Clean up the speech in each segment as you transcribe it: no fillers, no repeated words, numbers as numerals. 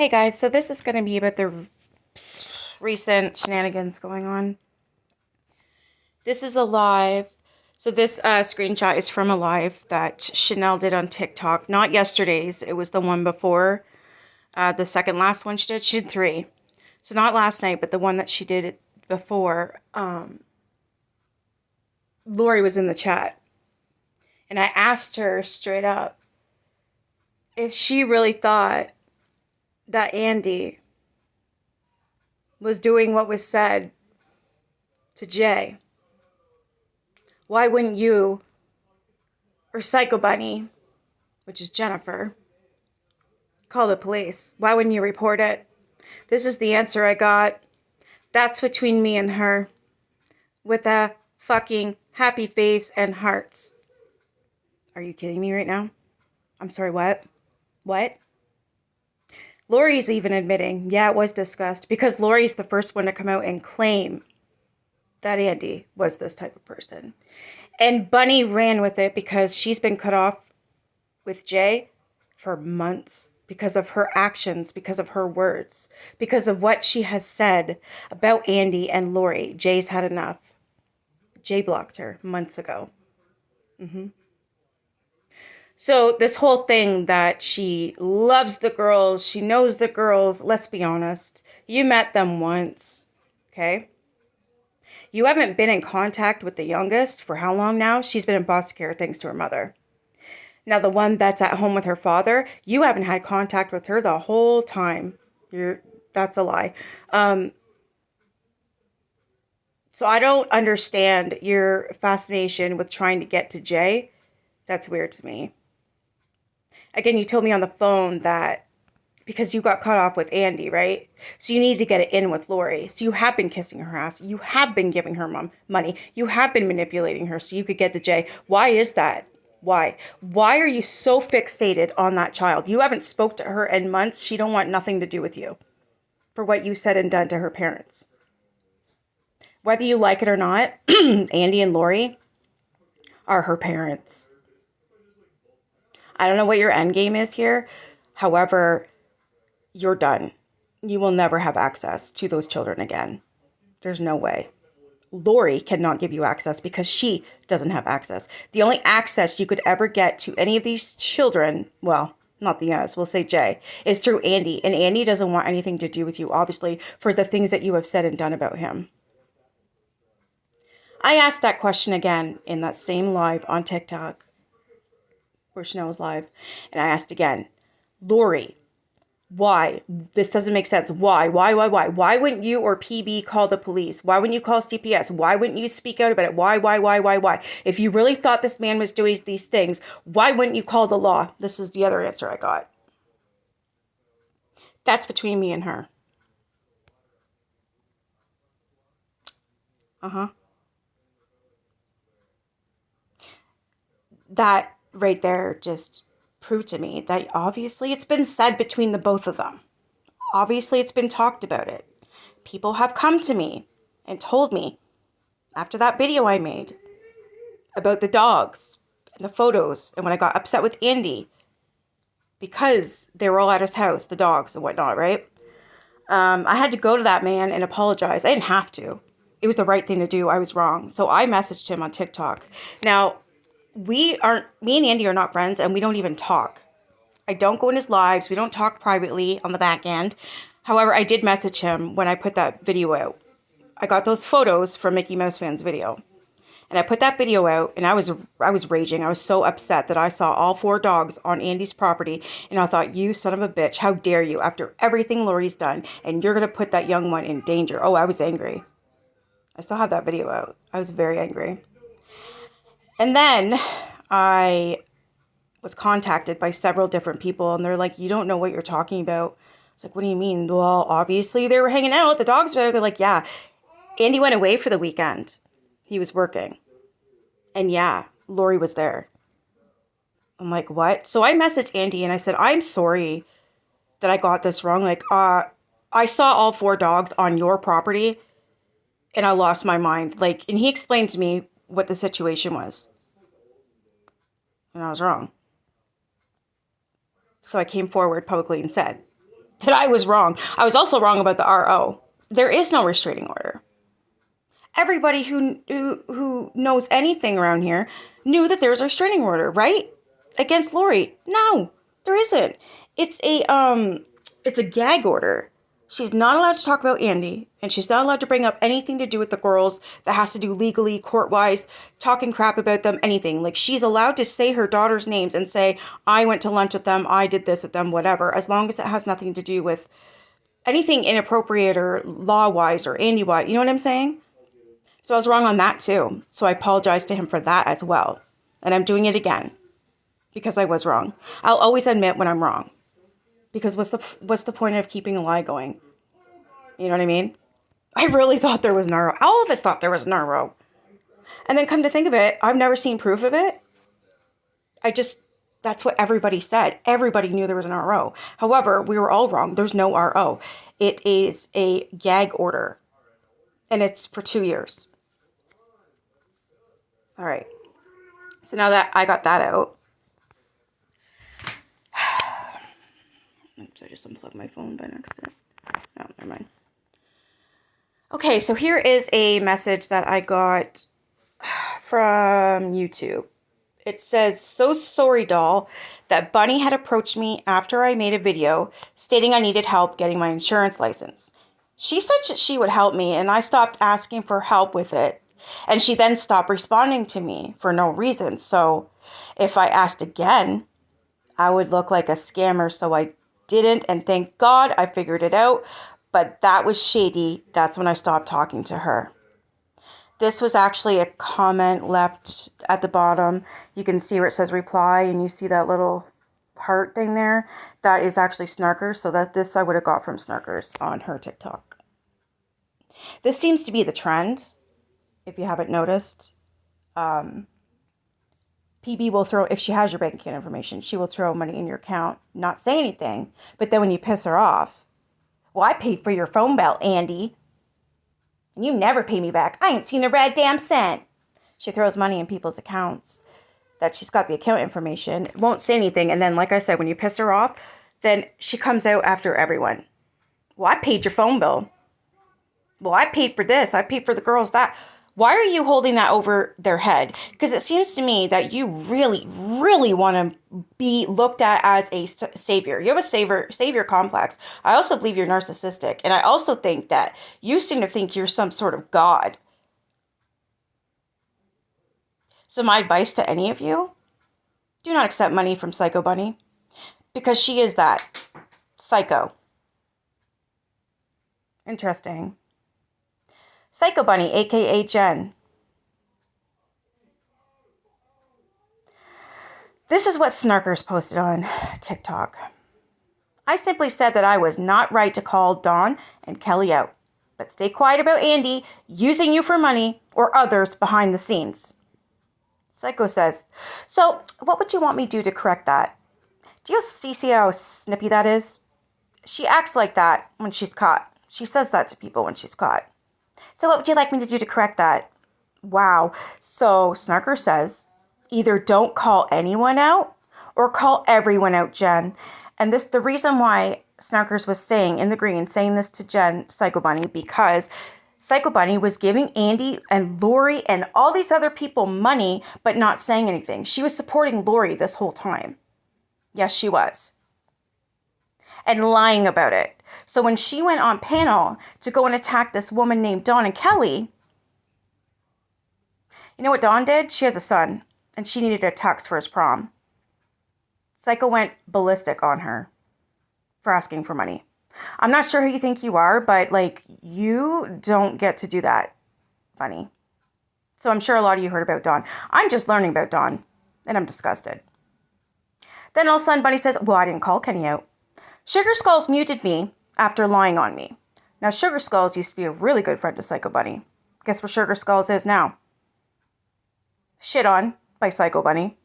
Hey guys, so this is going to be about the recent shenanigans going on. This is a live. So this screenshot is from a live that Chanel did on TikTok. Not yesterday's. It was the one before. The second last one she did. She did 3. So not last night, but the one that she did before. Lori was in the chat. And I asked her straight up if she really thought that Andy was doing what was said to Jay. Why wouldn't you or Psycho Bunny, which is Jennifer, call the police? Why wouldn't you report it? This is the answer I got. That's between me and her. With a fucking happy face and hearts. Are you kidding me right now? I'm sorry, what? What? Lori's even admitting, yeah, it was discussed, because Lori's the first one to come out and claim that Andy was this type of person. And Bunny ran with it because she's been cut off with Jay for months because of her actions, because of her words, because of what she has said about Andy and Lori. Jay's had enough. Jay blocked her months ago. So this whole thing that she loves the girls, she knows the girls, let's be honest. You met them once, okay? You haven't been in contact with the youngest for how long now? She's been in foster care thanks to her mother. Now the one that's at home with her father, you haven't had contact with her the whole time. That's a lie. So I don't understand your fascination with trying to get to Jay. That's weird to me. Again, you told me on the phone that because you got cut off with Andy, right? So you need to get it in with Lori. So you have been kissing her ass. You have been giving her money. You have been manipulating her so you could get to Jay. Why is that? Why? Why are you so fixated on that child? You haven't spoke to her in months. She don't want nothing to do with you for what you said and done to her parents. Whether you like it or not, Andy and Lori are her parents. I don't know what your end game is here. However, you're done. You will never have access to those children again. There's no way. Lori cannot give you access because she doesn't have access. The only access you could ever get to any of these children, well, not the us, we'll say Jay, is through Andy. And Andy doesn't want anything to do with you, obviously, for the things that you have said and done about him. I asked that question again in that same live on TikTok, where Chanel was live, and I asked again, Lori, why? This doesn't make sense. Why? Why wouldn't you or PB call the police? Why wouldn't you call CPS? Why wouldn't you speak out about it? Why? If you really thought this man was doing these things, why wouldn't you call the law? This is the other answer I got. That's between me and her. That right there just proved to me that obviously it's been said between the both of them. Obviously it's been talked about it. People have come to me and told me after that video I made about the dogs and the photos and when I got upset with Andy because they were all at his house, the dogs and whatnot, right? I had to go to that man and apologize. I didn't have to. It was the right thing to do. I was wrong. So I messaged him on TikTok. Now, me and Andy are not friends and we don't even talk. I don't go in his lives. We don't talk privately on the back end. However, I did message him when I put that video out. I got those photos from Mickey Mouse Fan's video. And I put that video out and I was raging. I was so upset that I saw all 4 dogs on Andy's property. And I thought, you son of a bitch, how dare you after everything Lori's done and you're going to put that young one in danger. Oh, I was angry. I still have that video out. I was very angry. And then I was contacted by several different people and they're like, you don't know what you're talking about. It's like, what do you mean? Well, obviously they were hanging out. The dogs were there. They're like, yeah, Andy went away for the weekend. He was working. And yeah, Lori was there. I'm like, what? So I messaged Andy and I said, I'm sorry that I got this wrong. Like, I saw all 4 dogs on your property and I lost my mind. Like, and he explained to me what the situation was. And I was wrong. So I came forward publicly and said, that I was wrong. I was also wrong about the RO. There is no restraining order. Everybody who knows anything around here knew that there's a restraining order, right? Against Lori. No, there isn't. It's a gag order. She's not allowed to talk about Andy, and she's not allowed to bring up anything to do with the girls that has to do legally, court-wise, talking crap about them, anything. Like, she's allowed to say her daughter's names and say, I went to lunch with them, I did this with them, whatever, as long as it has nothing to do with anything inappropriate or law-wise or Andy-wise. You know what I'm saying? So I was wrong on that too. So I apologize to him for that as well. And I'm doing it again because I was wrong. I'll always admit when I'm wrong. Because what's the point of keeping a lie going? You know what I mean? I really thought there was an RO. All of us thought there was an RO. And then come to think of it, I've never seen proof of it. That's what everybody said. Everybody knew there was an RO. However, we were all wrong. There's no RO. It is a gag order. And it's for 2 years. All right. So now that I got that out. Oops, I just unplugged my phone by accident. No, never mind. Okay, so here is a message that I got from YouTube. It says, so sorry, doll, that Bunny had approached me after I made a video stating I needed help getting my insurance license. She said that she would help me, and I stopped asking for help with it. And she then stopped responding to me for no reason. So if I asked again, I would look like a scammer. So I didn't. And thank God I figured it out. But that was shady. That's when I stopped talking to her. This was actually a comment left at the bottom. You can see where it says reply. And you see that little heart thing there. That is actually Snarkers. So this I would have got from Snarkers on her TikTok. This seems to be the trend. If you haven't noticed, PB will throw, if she has your bank account information, she will throw money in your account, not say anything. But then when you piss her off, well, I paid for your phone bill, Andy. And you never pay me back. I ain't seen a red damn cent. She throws money in people's accounts that she's got the account information, won't say anything. And then, like I said, when you piss her off, then she comes out after everyone. Well, I paid your phone bill. Well, I paid for this. I paid for the girls that. Why are you holding that over their head? Because it seems to me that you really, really want to be looked at as a savior. You have a savior complex. I also believe you're narcissistic. And I also think that you seem to think you're some sort of god. So my advice to any of you, do not accept money from Psycho Bunny. Because she is that. Psycho. Interesting. Psycho Bunny, aka Jen. This is what Snarkers posted on TikTok. I simply said that I was not right to call Dawn and Kelly out, but stay quiet about Andy using you for money or others behind the scenes. Psycho says, so what would you want me to do to correct that? Do you see how snippy that is? She acts like that when she's caught. She says that to people when she's caught. So what would you like me to do to correct that? Wow. So Snarker says, either don't call anyone out or call everyone out, Jen. And the reason why Snarkers was saying in the green, saying this to Jen, Psycho Bunny, because Psycho Bunny was giving Andy and Lori and all these other people money, but not saying anything. She was supporting Lori this whole time. Yes, she was. And lying about it. So when she went on panel to go and attack this woman named Dawn and Kelly, you know what Dawn did? She has a son, and she needed a tux for his prom. Psycho went ballistic on her for asking for money. I'm not sure who you think you are, but, you don't get to do that, Bunny. So I'm sure a lot of you heard about Dawn. I'm just learning about Dawn, and I'm disgusted. Then all of a sudden, Bunny says, well, I didn't call Kenny out. Sugar Skulls muted me after lying on me. Now, Sugar Skulls used to be a really good friend to Psycho Bunny. Guess where Sugar Skulls is now? Shit on by Psycho Bunny.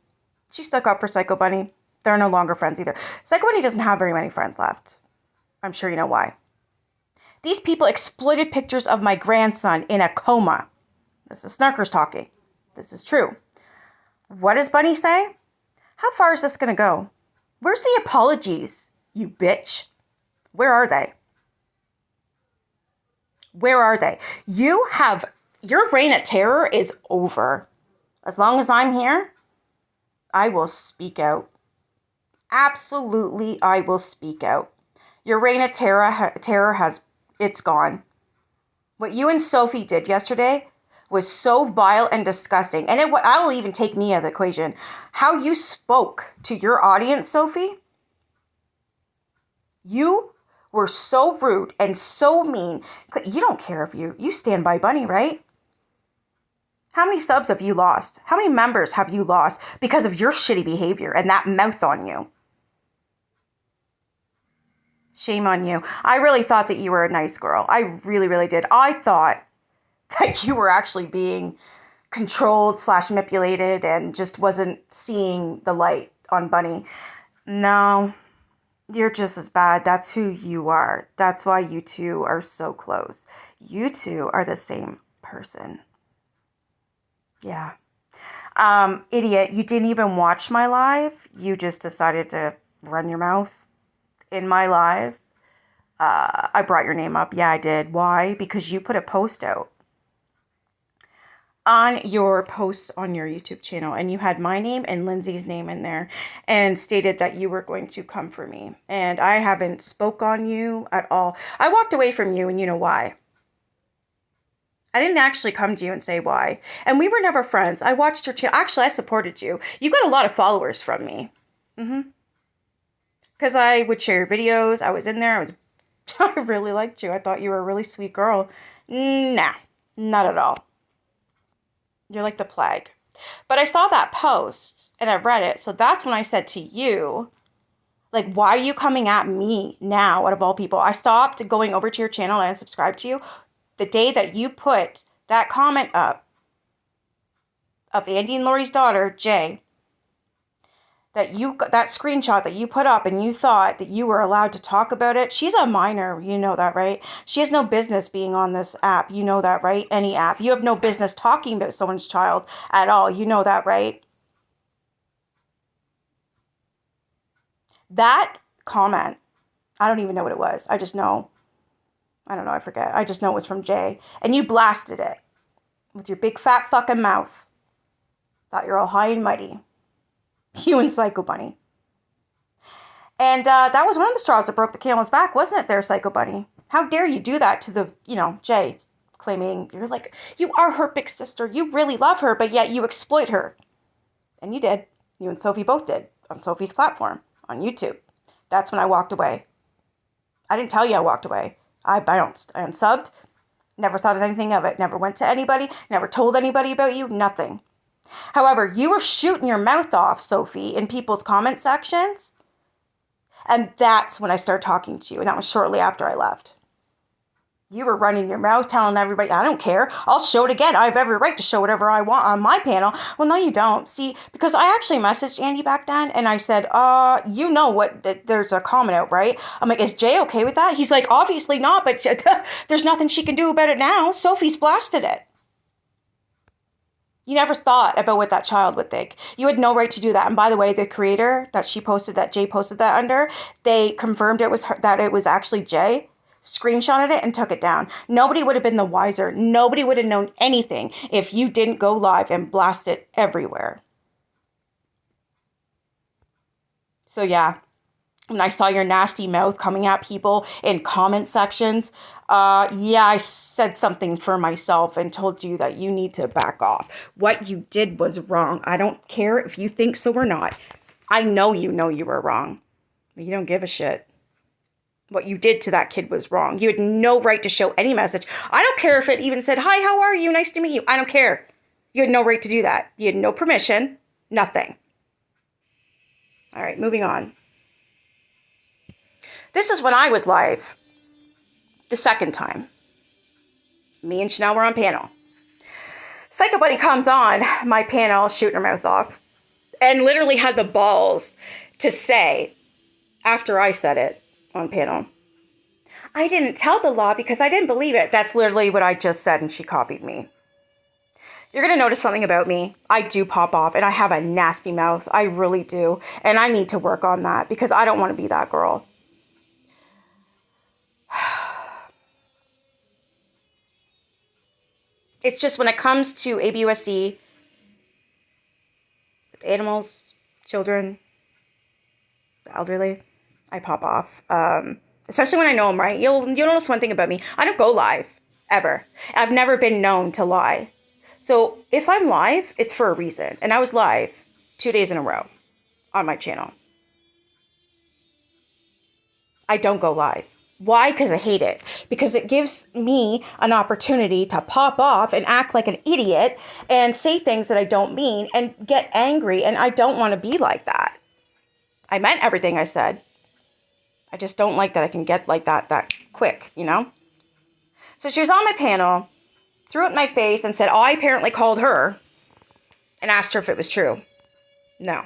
She stuck up for Psycho Bunny. They're no longer friends either. Psycho Bunny doesn't have very many friends left. I'm sure you know why. These people exploited pictures of my grandson in a coma. This is Snarkers talking. This is true. What does Bunny say? How far is this going to go? Where's the apologies, you bitch? Where are they? Where are they? Your reign of terror is over. As long as I'm here, I will speak out. Absolutely, I will speak out. Your reign of it's gone. What you and Sophie did yesterday was so vile and disgusting. And I'll even take me out of the equation. How you spoke to your audience, Sophie, you were so rude and so mean. You don't care if you stand by Bunny, right? How many subs have you lost? How many members have you lost because of your shitty behavior and that mouth on you? Shame on you. I really thought that you were a nice girl. I really, really did. I thought that you were actually being controlled / manipulated and just wasn't seeing the light on Bunny. No, you're just as bad. That's who you are. That's why you two are so close. You two are the same person. Yeah. Idiot, you didn't even watch my live. You just decided to run your mouth in my live. I brought your name up. Yeah, I did. Why? Because you put a post out on your posts on your YouTube channel, and you had my name and Lindsay's name in there and stated that you were going to come for me. And I haven't spoke on you at all. I walked away from you, and you know why. I didn't actually come to you and say why. And we were never friends. I watched your channel. Actually, I supported you. You got a lot of followers from me. Because I would share your videos. I was in there. I really liked you. I thought you were a really sweet girl. Nah, not at all. You're like the plague. But I saw that post and I read it. So that's when I said to you, like, why are you coming at me now out of all people? I stopped going over to your channel and unsubscribed to you the day that you put that comment up of Andy and Lori's daughter, Jay, that screenshot that you put up and you thought that you were allowed to talk about it. She's a minor. You know that, right? She has no business being on this app. You know that, right? Any app. You have no business talking about someone's child at all. You know that, right? That comment, I don't even know what it was. I just know. I don't know. I forget. I just know it was from Jay. And you blasted it with your big fat fucking mouth. Thought you're all high and mighty. You and Psycho Bunny. And that was one of the straws that broke the camel's back, wasn't it there, Psycho Bunny? How dare you do that to Jay, claiming you are her big sister. You really love her, but yet you exploit her. And you did. You and Sophie both did on Sophie's platform on YouTube. That's when I walked away. I didn't tell you I walked away. I bounced. I unsubbed. Never thought of anything of it. Never went to anybody. Never told anybody about you. Nothing. However, you were shooting your mouth off, Sophie, in people's comment sections. And that's when I started talking to you. And that was shortly after I left. You were running your mouth, telling everybody, I don't care. I'll show it again. I have every right to show whatever I want on my panel. Well, no, you don't. See, because I actually messaged Andy back then. And I said, you know what, there's a comment out, right? I'm like, is Jay okay with that? He's like, obviously not, but there's nothing she can do about it now. Sophie's blasted it. You never thought about what that child would think. You had no right to do that. And by the way, the creator that Jay posted that under, they confirmed it was her, that it was actually Jay, screenshotted it and took it down. Nobody would have been the wiser. Nobody would have known anything if you didn't go live and blast it everywhere. So yeah, when I saw your nasty mouth coming at people in comment sections, I said something for myself and told you that you need to back off. What you did was wrong. I don't care if you think so or not. I know you were wrong. You don't give a shit. What you did to that kid was wrong. You had no right to show any message. I don't care if it even said, hi, how are you? Nice to meet you. I don't care. You had no right to do that. You had no permission. Nothing. All right, moving on. This is when I was live. The second time. Me and Chanel were on panel. Psycho Bunny comes on my panel, shooting her mouth off, and literally had the balls to say, after I said it on panel, I didn't tell the law because I didn't believe it. That's literally what I just said, and she copied me. You're going to notice something about me. I do pop off, and I have a nasty mouth. I really do. And I need to work on that because I don't want to be that girl. It's just when it comes to ABUSC, animals, children, the elderly, I pop off. Especially when I know I'm right. You'll notice one thing about me. I don't go live, ever. I've never been known to lie. So if I'm live, it's for a reason. And I was live 2 days in a row on my channel. I don't go live. Why? Because I hate it. Because it gives me an opportunity to pop off and act like an idiot and say things that I don't mean and get angry. And I don't want to be like that. I meant everything I said. I just don't like that I can get like that quick, you know? So she was on my panel, threw it in my face and said, I apparently called her and asked her if it was true. No.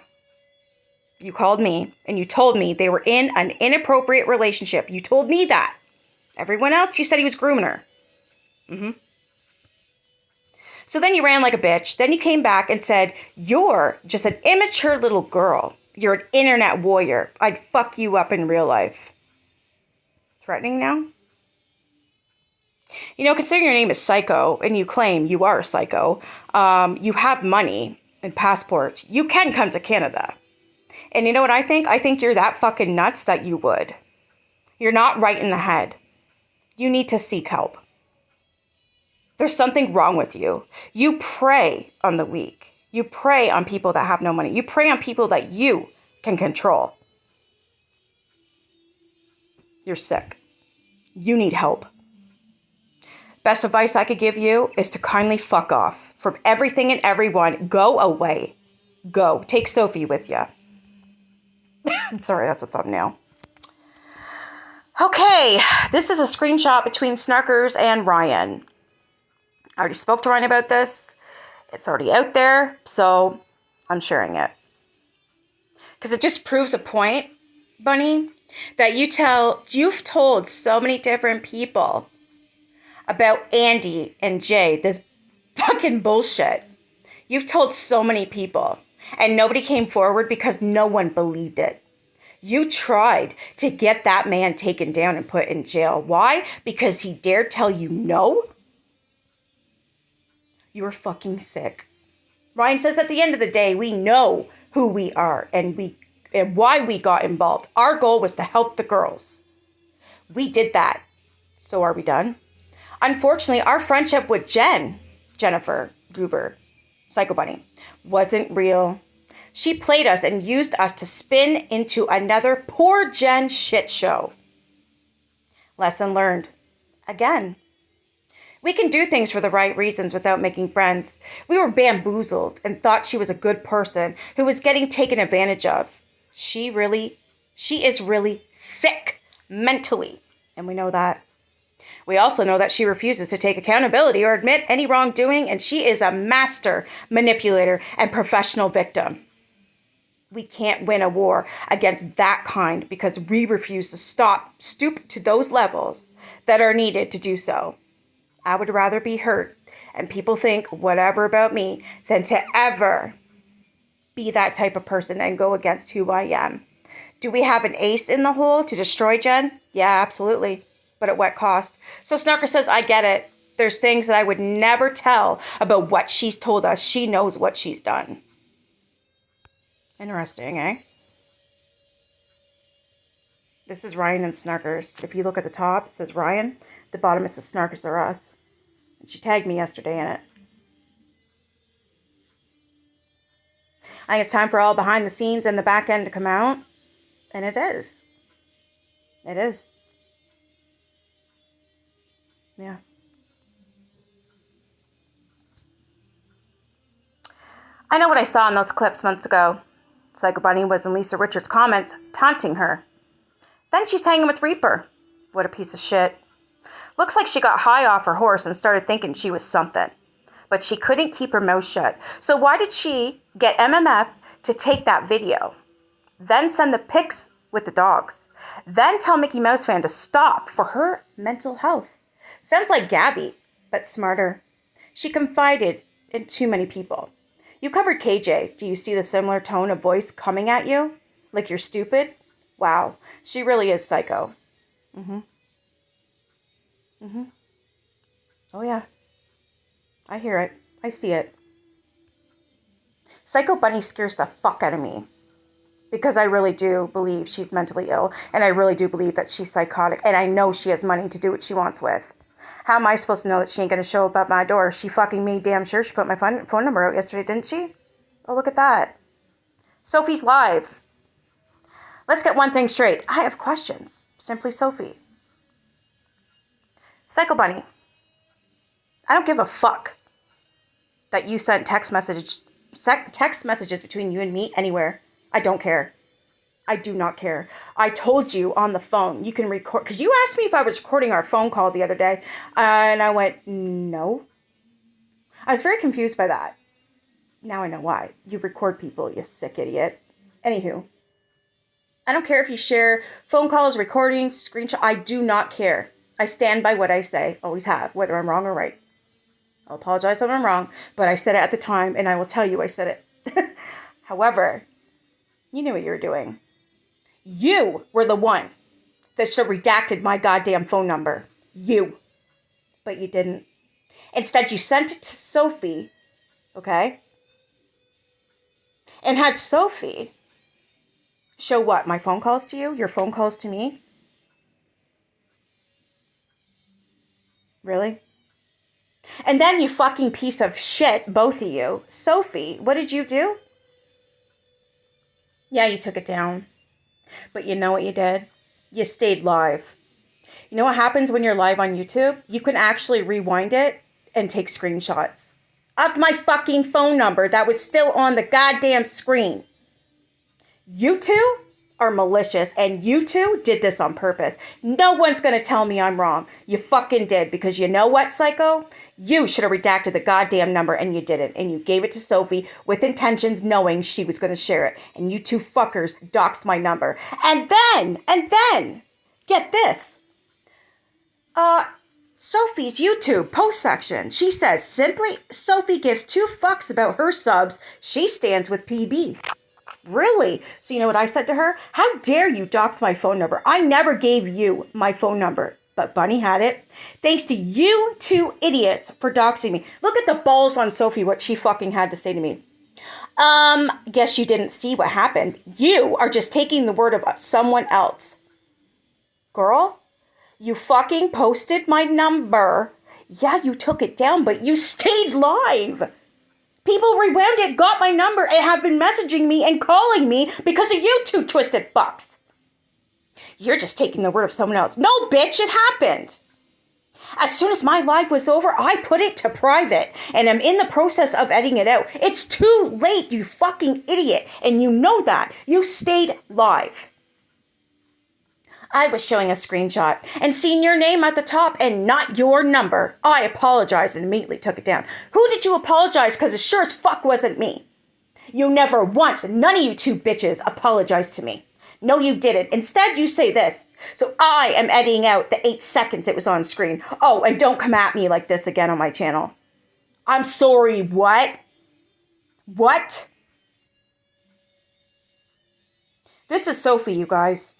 You called me and you told me they were in an inappropriate relationship. You told me that. Everyone else, you said he was grooming her. So then you ran like a bitch. Then you came back and said, you're just an immature little girl. You're an internet warrior. I'd fuck you up in real life. Threatening now? You know, considering your name is Psycho and you claim you are a psycho, you have money and passports, you can come to Canada. And you know what I think? I think you're that fucking nuts that you would. You're not right in the head. You need to seek help. There's something wrong with you. You prey on the weak. You prey on people that have no money. You prey on people that you can control. You're sick. You need help. Best advice I could give you is to kindly fuck off from everything and everyone. Go away. Go. Take Sophie with you. Sorry, that's a thumbnail. Okay, this is a screenshot between Snarkers and Ryan. I already spoke to Ryan about this. It's already out there, so I'm sharing it. Because it just proves a point, Bunny, that you've told so many different people about Andy and Jay, this fucking bullshit. You've told so many people, and nobody came forward because no one believed it. You tried to get that man taken down and put in jail. Why? Because he dared tell you no? You were fucking sick. Ryan says at the end of the day, we know who we are and why we got involved. Our goal was to help the girls. We did that. So are we done? Unfortunately, our friendship with Jennifer Gruber, Psycho Bunny, wasn't real. She played us and used us to spin into another poor Jen shit show. Lesson learned. Again. We can do things for the right reasons without making friends. We were bamboozled and thought she was a good person who was getting taken advantage of. She is really sick mentally, and we know that. We also know that she refuses to take accountability or admit any wrongdoing, and she is a master manipulator and professional victim. We can't win a war against that kind because we refuse to stoop to those levels that are needed to do so. I would rather be hurt and people think whatever about me than to ever be that type of person and go against who I am. Do we have an ace in the hole to destroy Jen? Yeah, absolutely. But at what cost? So Snarker says, I get it. There's things that I would never tell about what she's told us. She knows what she's done. Interesting, eh? This is Ryan and Snarkers. If you look at the top, it says Ryan. The bottom, it says Snarkers are us. And she tagged me yesterday in it. I think it's time for all behind the scenes and the back end to come out. And it is. It is. Yeah. I know what I saw in those clips months ago. Psycho Bunny was in Lisa Richards' comments taunting her. Then she's hanging with Reaper. What a piece of shit. Looks like she got high off her horse and started thinking she was something. But she couldn't keep her mouth shut. So why did she get MMF to take that video? Then send the pics with the dogs. Then tell Mickey Mouse fan to stop for her mental health. Sounds like Gabby, but smarter. She confided in too many people. You covered KJ. Do you see the similar tone of voice coming at you? Like you're stupid? Wow, she really is psycho. Oh yeah. I hear it. I see it. Psycho Bunny scares the fuck out of me. Because I really do believe she's mentally ill. And I really do believe that she's psychotic. And I know she has money to do what she wants with. How am I supposed to know that she ain't going to show up at my door? She fucking made damn sure she put my phone number out yesterday, didn't she? Oh, look at that. Sophie's live. Let's get one thing straight. I have questions. Simply Sophie. Psycho Bunny. I don't give a fuck that you sent text messages between you and me anywhere. I don't care. I do not care. I told you on the phone, you can record, because you asked me if I was recording our phone call the other day, and I went, no. I was very confused by that. Now I know why. You record people, you sick idiot. Anywho, I don't care if you share phone calls, recordings, screenshots. I do not care. I stand by what I say, always have, whether I'm wrong or right. I'll apologize if I'm wrong, but I said it at the time, and I will tell you I said it. However, you knew what you were doing. You were the one that should have redacted my goddamn phone number. You. But you didn't. Instead, you sent it to Sophie, okay? And had Sophie show what? My phone calls to you? Your phone calls to me? Really? And then you fucking piece of shit, both of you. Sophie, what did you do? Yeah, you took it down. But you know what you did? You stayed live. You know what happens when you're live on YouTube? You can actually rewind it and take screenshots of my fucking phone number that was still on the goddamn screen. You two are malicious, and you two did this on purpose. No one's going to tell me I'm wrong. You fucking did, because you know what, psycho? You should have redacted the goddamn number, and you didn't. And you gave it to Sophie with intentions knowing she was going to share it. And you two fuckers doxed my number. And then, get this. Sophie's YouTube post section. She says, simply, Sophie gives 2 fucks about her subs. She stands with PB. Really? So you know what I said to her? How dare you dox my phone number? I never gave you my phone number, but Bunny had it. Thanks to you 2 idiots for doxing me. Look at the balls on Sophie, what she fucking had to say to me. Guess you didn't see what happened. You are just taking the word of someone else. Girl, you fucking posted my number. Yeah, you took it down, but you stayed live. People rewound it, got my number, and have been messaging me and calling me because of you 2 twisted fucks. You're just taking the word of someone else. No, bitch, it happened. As soon as my live was over, I put it to private, and I'm in the process of editing it out. It's too late, you fucking idiot, and you know that. You stayed live. I was showing a screenshot and seeing your name at the top and not your number. I apologized and immediately took it down. Who did you apologize? Because it sure as fuck wasn't me. You never once, none of you 2 bitches apologized to me. No, you didn't. Instead, you say this. So I am editing out the 8 seconds it was on screen. Oh, and don't come at me like this again on my channel. I'm sorry, what? What? This is Sophie, you guys.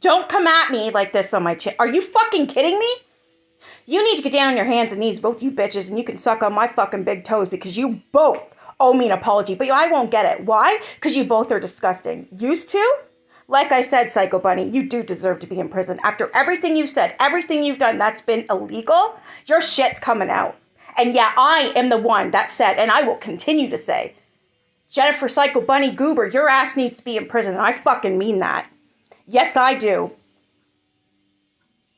Don't come at me like this on my channel. Are you fucking kidding me? You need to get down on your hands and knees, both you bitches, and you can suck on my fucking big toes because you both owe me an apology. But I won't get it. Why? Because you both are disgusting. Used to? Like I said, Psycho Bunny, you do deserve to be in prison. After everything you've said, everything you've done that's been illegal, your shit's coming out. And yeah, I am the one that said, and I will continue to say, Jennifer Psycho Bunny Goober, your ass needs to be in prison. And I fucking mean that. Yes, I do.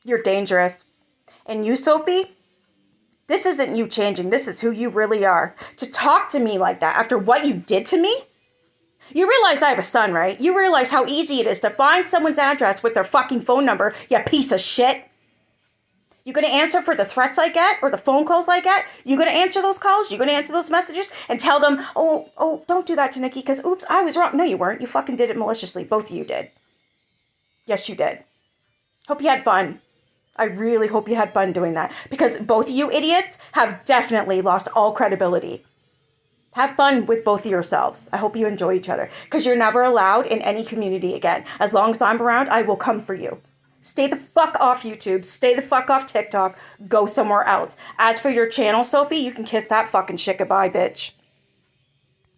You're dangerous. And you, Sophie, this isn't you changing. This is who you really are. To talk to me like that after what you did to me? You realize I have a son, right? You realize how easy it is to find someone's address with their fucking phone number, you piece of shit. You gonna answer for the threats I get or the phone calls I get? You gonna answer those calls? You gonna answer those messages and tell them, oh, don't do that to Nikki because, oops, I was wrong. No, you weren't. You fucking did it maliciously. Both of you did. Yes, you did. Hope you had fun. I really hope you had fun doing that because both of you idiots have definitely lost all credibility. Have fun with both of yourselves. I hope you enjoy each other because you're never allowed in any community again. As long as I'm around, I will come for you. Stay the fuck off YouTube. Stay the fuck off TikTok. Go somewhere else. As for your channel, Sophie, you can kiss that fucking shit goodbye, bitch.